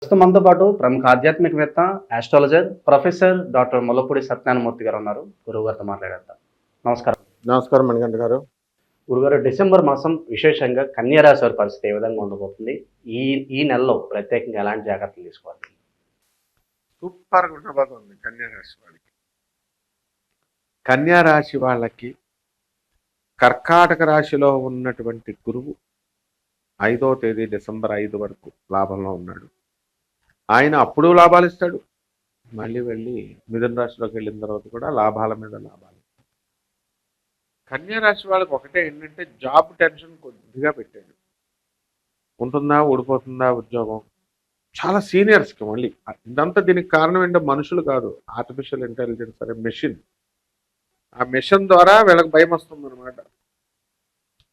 ప్రస్తుతం మనతో పాటు ప్రముఖ ఆధ్యాత్మికవేత్త, astrologer, professor doctor Mullapudi Satyanarayana Murthy గారు ఉన్నారు. గురువుగారితో మాట్లాడేద్దాం. నమస్కారం. నమస్కారం మణికంఠ గారు. గురుగారు, డిసెంబర్ మాసం విశేషంగా కన్యా రాశి వారి పరిస్థితి ఏ విధంగా ఉండబోతుంది? ఈ ఈ నెలలో ప్రత్యేకంగా ఎలాంటి జాగ్రత్తలు తీసుకోవాలి? సూపర్గా ఉండబోతుంది కన్యా రాశి వాళ్ళకి. కన్యా రాశి వాళ్ళకి కర్కాటక రాశిలో ఉన్నటువంటి గురువు 5వ తేదీ డిసెంబర్ 5 వరకు లాభంలో ఉన్నాడు. ఆయన అప్పుడు లాభాలు ఇస్తాడు, మళ్ళీ వెళ్ళి మిథున రాశిలోకి వెళ్ళిన తర్వాత కూడా లాభాల మీద లాభాలు. కన్యా రాశి వాళ్ళకి ఒకటే ఏంటంటే జాబ్ టెన్షన్ కొద్దిగా పెట్టాడు. ఉంటుందా, ఊడిపోతుందా ఉద్యోగం? చాలా సీనియర్స్కి మళ్ళీ ఇదంతా దీనికి కారణం ఏంటో మనుషులు కాదు, ఆర్టిఫిషియల్ ఇంటెలిజెన్స్ అనే మెషిన్. ఆ మెషిన్ ద్వారా వీళ్ళకి భయం వస్తుంది అనమాట.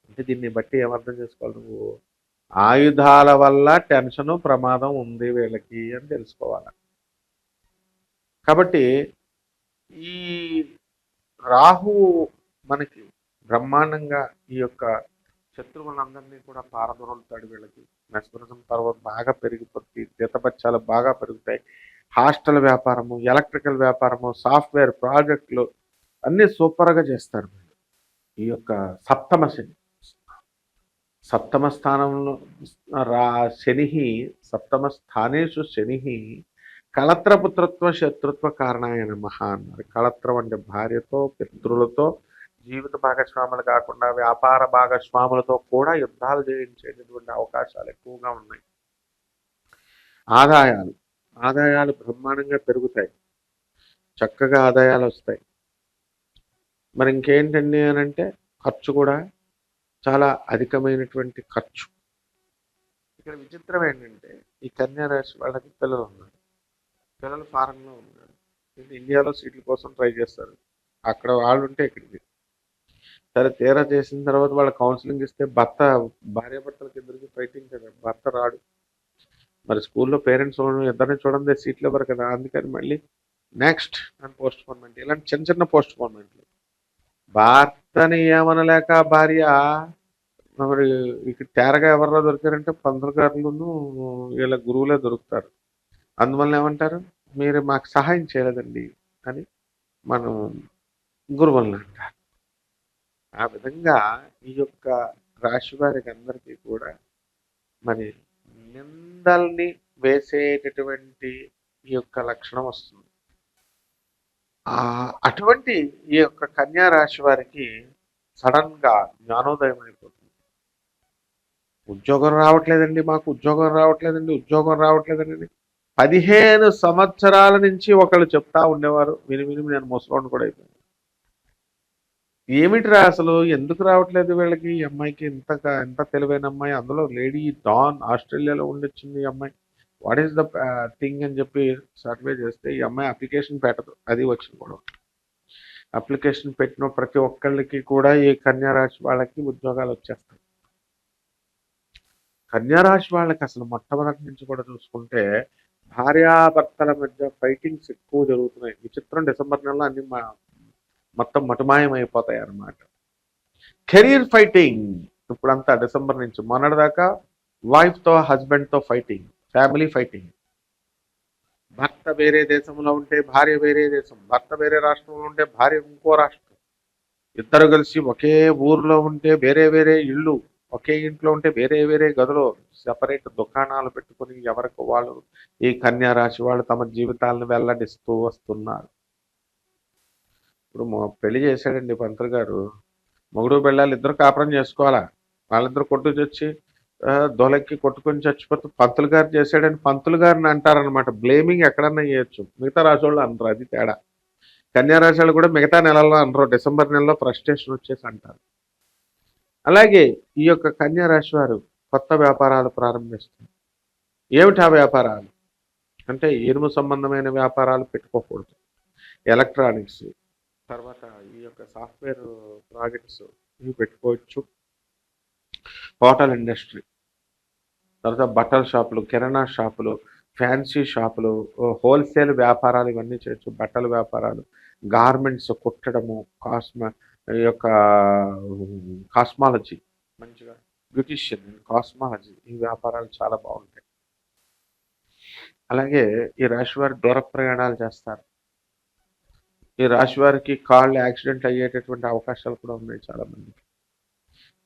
అంటే దీన్ని బట్టి ఏమర్థం చేసుకోవాలి, నువ్వు ఆయుధాల వల్ల టెన్షను ప్రమాదం ఉంది వీళ్ళకి అని తెలుసుకోవాలి. కాబట్టి ఈ రాహు మనకి బ్రహ్మాండంగా ఈ యొక్క శత్రువులందరినీ కూడా పారదొరులుతాడు. వీళ్ళకి మెస్మరిజం పర్వం బాగా పెరిగిపోతుంది, జీతబత్యాలు బాగా పెరుగుతాయి. హాస్టల్ వ్యాపారము, ఎలక్ట్రికల్ వ్యాపారము, సాఫ్ట్వేర్ ప్రాజెక్టులు అన్నీ సూపర్గా చేస్తారు. ఈ యొక్క సప్తమ స్థానంలో శని, సప్తమ స్థానేషు శని కళత్రపుత్రత్వ శత్రుత్వ కారణాయ నమః అన్నారు. కళత్రం అంటే భార్యతో, పితృలతో, జీవిత భాగస్వాములు కాకుండా వ్యాపార భాగస్వాములతో కూడా యుద్ధాలు చేయించేటటువంటి అవకాశాలు ఎక్కువగా ఉన్నాయి. ఆదాయాలు బ్రహ్మాండంగా పెరుగుతాయి, చక్కగా ఆదాయాలు వస్తాయి. మరి ఇంకేంటండి అని అంటే ఖర్చు కూడా చాలా అధికమైనటువంటి ఖర్చు. ఇక్కడ విచిత్రం ఏంటంటే ఈ కన్యా రాశి వాళ్ళకి పిల్లలు ఉన్నారు, పిల్లలు ఫారెన్లో ఉన్నారు, ఇండియాలో సీట్ల కోసం ట్రై చేస్తారు. అక్కడ వాళ్ళు ఉంటే ఇక్కడికి సరే తీరా చేసిన తర్వాత వాళ్ళ కౌన్సిలింగ్ ఇస్తే భార్యాభర్తలకి ఇద్దరికి ఫైటింగ్ కదా, భర్త రాడు. మరి స్కూల్లో పేరెంట్స్ ఇద్దరిని చూడండి సీట్లు ఇవ్వరు కదా, అందుకని మళ్ళీ నెక్స్ట్ అని పోస్ట్ పోన్మెంట్, ఇలాంటి చిన్న చిన్న పోస్ట్ పోన్మెంట్లు. భర్తని ఏమనలేక భార్య మరి ఇక్కడ తేరగా ఎవరిలో దొరికారంటే పంతులు గారులను వీళ్ళ గురువులే దొరుకుతారు. అందువల్ల ఏమంటారు, మీరు మాకు సహాయం చేయలేదండి అని మనం గురువులను అంటారు. ఆ విధంగా ఈ యొక్క రాశి వారికి అందరికీ కూడా మరి నిందల్ని వేసేటటువంటి ఈ యొక్క లక్షణం వస్తుంది. అటువంటి ఈ యొక్క కన్యా రాశి వారికి సడన్ గా జ్ఞానోదయం అయిపోతుంది. ఉద్యోగం రావట్లేదండి, మాకు ఉద్యోగం రావట్లేదండి 15 సంవత్సరాల నుంచి ఒకళ్ళు చెప్తా ఉండేవారు. విని నేను ముసలోని కూడా అయిపోయాను. ఏమిటిరా అసలు ఎందుకు రావట్లేదు వీళ్ళకి? ఈ అమ్మాయికి ఎంత తెలివైన అమ్మాయి, అందులో లేడీ డాన్, ఆస్ట్రేలియాలో ఉండొచ్చింది ఈ అమ్మాయి, వాట్ ఈస్ ద థింగ్ అని చెప్పి సర్వే చేస్తే ఈ అమ్మాయి అప్లికేషన్ పెట్టదు. అది వచ్చిన కూడా అప్లికేషన్ పెట్టిన ప్రతి ఒక్కళ్ళకి కూడా ఈ కన్యా రాశి వాళ్ళకి ఉద్యోగాలు వచ్చేస్తాయి. కన్యా రాశి వాళ్ళకి అసలు మొట్టమొదటి నుంచి కూడా చూసుకుంటే భార్యాభర్తల మధ్య ఫైటింగ్స్ ఎక్కువ జరుగుతున్నాయి. విచిత్రం, డిసెంబర్ నెలలో అన్ని మొత్తం మటుమాయం అయిపోతాయి అన్నమాట. కెరీర్ ఫైటింగ్ ఇప్పుడంతా డిసెంబర్ నుంచి మొన్నటిదాకా వైఫ్తో హస్బెండ్తో ఫైటింగ్, ఫ్యామిలీ ఫైటింగ్. భర్త వేరే దేశంలో ఉంటే భార్య వేరే దేశం, భర్త వేరే రాష్ట్రంలో ఉంటే భార్య ఇంకో రాష్ట్రం, ఇద్దరు కలిసి ఒకే ఊర్లో ఉంటే వేరే వేరే ఇళ్ళు, ఒకే ఇంట్లో ఉంటే వేరే వేరే గదులు, సెపరేట్ దుకాణాలు పెట్టుకుని ఎవరికి వాళ్ళు ఈ కన్యా రాశి వాళ్ళు తమ జీవితాలను వెల్లడిస్తూ వస్తున్నారు. ఇప్పుడు పెళ్లి చేశాడండి పంతులు గారు, మొగుడు పెళ్ళాలి ఇద్దరు కాపురం చేసుకోవాలా, వాళ్ళిద్దరు కొట్టుకొచ్చి దొలక్కి కొట్టుకొని చచ్చిపోతే పంతులు గారు చేశాడని పంతులు గారిని అంటారనమాట. బ్లేమింగ్ ఎక్కడన్నా చేయొచ్చు, మిగతా రాశి వాళ్ళు అనరు, అది తేడా. కన్యా రాశి వాళ్ళు కూడా మిగతా నెలల్లో అనరు, డిసెంబర్ నెలలో ఫ్రస్ట్రేషన్ వచ్చేసి అంటారు. అలాగే ఈ యొక్క కన్యా రాశి వారు కొత్త వ్యాపారాలు ప్రారంభిస్తారు. ఏమిటి ఆ వ్యాపారాలు అంటే ఇనుము సంబంధమైన వ్యాపారాలు పెట్టుకోకూడదు, ఎలక్ట్రానిక్స్, తర్వాత ఈ యొక్క సాఫ్ట్వేర్ ప్రాజెక్ట్స్ ఇవి పెట్టుకోవచ్చు, హోటల్ ఇండస్ట్రీ, తర్వాత బట్టల షాపులు, కిరాణా షాపులు, ఫ్యాన్సీ షాపులు, హోల్సేల్ వ్యాపారాలు ఇవన్నీ చేయొచ్చు. బట్టల వ్యాపారాలు, గార్మెంట్స్ కుట్టడము, ఈ యొక్క కాస్మాలజీ, మంచిగా బ్యూటిషియన్, కాస్మాలజీ, ఈ వ్యాపారాలు చాలా బాగుంటాయి. అలాగే ఈ రాశి వారు దూర ప్రయాణాలు చేస్తారు. ఈ రాశి వారికి కాళ్ళు యాక్సిడెంట్ అయ్యేటటువంటి అవకాశాలు కూడా ఉన్నాయి చాలా మందికి.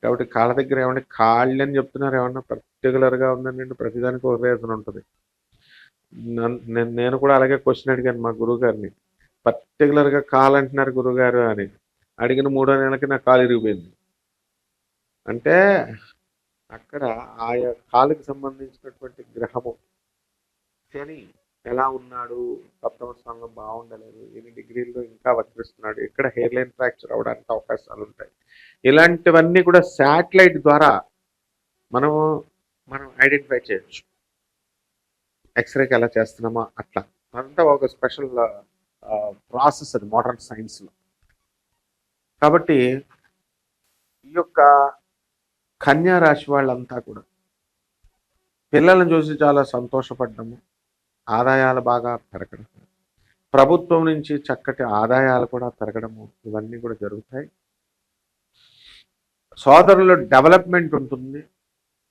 కాబట్టి కాళ్ళ దగ్గర ఏమంటే కాళ్ళు అని చెప్తున్నారు, ఏమన్నా పర్టికులర్గా ఉందండి, ప్రతిదానికి ఒక రీజన్ ఉంటుంది. నేను కూడా అలాగే క్వశ్చన్ అడిగాను మా గురువు గారిని, పర్టికులర్గా కాలు అంటున్నారు గురువుగారు అని. అడిగిన 3వ నెలకి నా కాలు ఇరిగిపోయింది. అంటే అక్కడ ఆయా కాలుకి సంబంధించినటువంటి గ్రహము శని ఎలా ఉన్నాడు, సప్తమ స్థానంలో బాగుండలేదు, ఎన్ని డిగ్రీల్లో ఇంకా వక్రిస్తున్నాడు, ఇక్కడ హెయిర్ లైన్ ఫ్రాక్చర్ అవడానికి అవకాశాలు ఉంటాయి. ఇలాంటివన్నీ కూడా శాటిలైట్ ద్వారా మనం ఐడెంటిఫై చేయొచ్చు. ఎక్స్రేకి ఎలా చేస్తున్నామా అట్లా, అంతా ఒక స్పెషల్ ప్రాసెస్ అది మోడర్న్ సైన్స్లో. కాబట్టి ఈ యొక్క కన్యా రాశి వాళ్ళంతా కూడా పిల్లలను చూసి చాలా సంతోషపడ్డము, ఆదాయాలు బాగా పెరగడం, ప్రభుత్వం నుంచి చక్కటి ఆదాయాలు కూడా పెరగడము, ఇవన్నీ కూడా జరుగుతాయి. సోదరుల డెవలప్మెంట్ ఉంటుంది.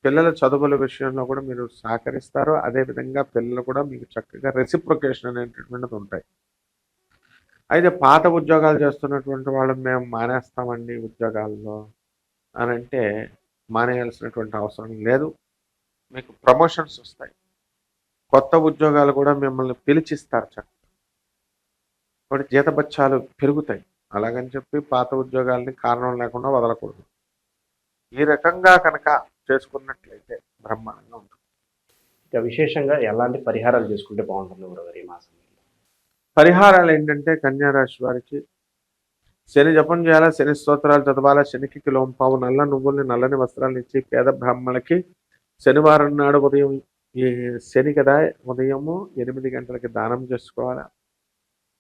పిల్లల చదువుల విషయంలో కూడా మీరు సహకరిస్తారు. అదేవిధంగా పిల్లలు కూడా మీకు చక్కగా రెసిప్రొకేషన్ అనేటటువంటిది ఉంటాయి. అయితే పాత ఉద్యోగాలు చేస్తున్నటువంటి వాళ్ళు మేము మానేస్తామండి ఉద్యోగాల్లో అని అంటే మానేయాల్సినటువంటి అవసరం లేదు. మీకు ప్రమోషన్స్ వస్తాయి, కొత్త ఉద్యోగాలు కూడా మిమ్మల్ని పిలిచిస్తారు చక్కగా. కాబట్టి జీతబత్యాలు పెరుగుతాయి. అలాగని చెప్పి పాత ఉద్యోగాల్ని కారణం లేకుండా వదలకూడదు. ఈ రకంగా కనుక చేసుకున్నట్లయితే బ్రహ్మాండంగా ఉంటుంది. ఇక విశేషంగా ఎలాంటి పరిహారాలు చేసుకుంటే బాగుంటుంది గురుగారు ఈ మాసం? పరిహారాలు ఏంటంటే కన్యా రాశి వారికి శని జపం చేయాలా, శని స్తోత్రాలు చదవాలా, శనికి కిలోంపావు నల్ల నువ్వుల్ని నల్లని వస్త్రాలను ఇచ్చి పేద బ్రాహ్మణులకి శనివారం నాడు ఉదయం, ఈ శని కదా, ఉదయము 8 గంటలకి దానం చేసుకోవాలా.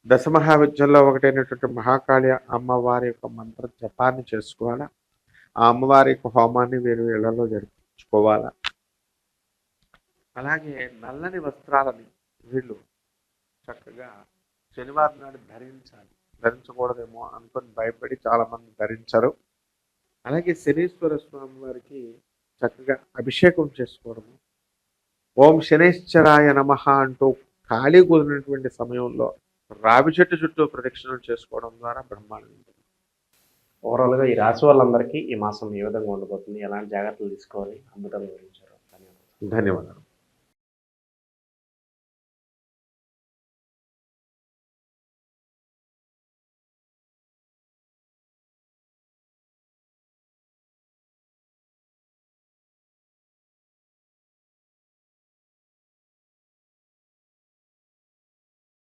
దశమహావిద్యల్లో ఒకటైనటువంటి మహాకాళి అమ్మవారి యొక్క మంత్ర జపాన్ని చేసుకోవాలా. ఆ అమ్మవారి యొక్క హోమాన్ని వీరు ఇళ్లలో జరిపించుకోవాలా. అలాగే నల్లని వస్త్రాలని వీళ్ళు చక్కగా శనివారం నాడు ధరించాలి. ధరించకూడదేమో అనుకొని భయపడి చాలా మంది ధరించరు. అలాగే శనీశ్వర స్వామి వారికి చక్కగా అభిషేకం చేసుకోవడము, ఓం శనేశ్వరాయ నమః అంటూ ఖాళీ కుదిరినటువంటి సమయంలో రావి చెట్టు చుట్టూ ప్రదక్షిణలు చేసుకోవడం ద్వారా బ్రహ్మాండం ఉంటుంది. ఓవరాల్గా ఈ రాశి వాళ్ళందరికీ ఈ మాసం ఏ విధంగా ఉండబోతుంది, ఎలాంటి జాగ్రత్తలు తీసుకోవాలి, అద్భుతంగా వివరించారు. ధన్యవాదాలు. ధన్యవాదాలు.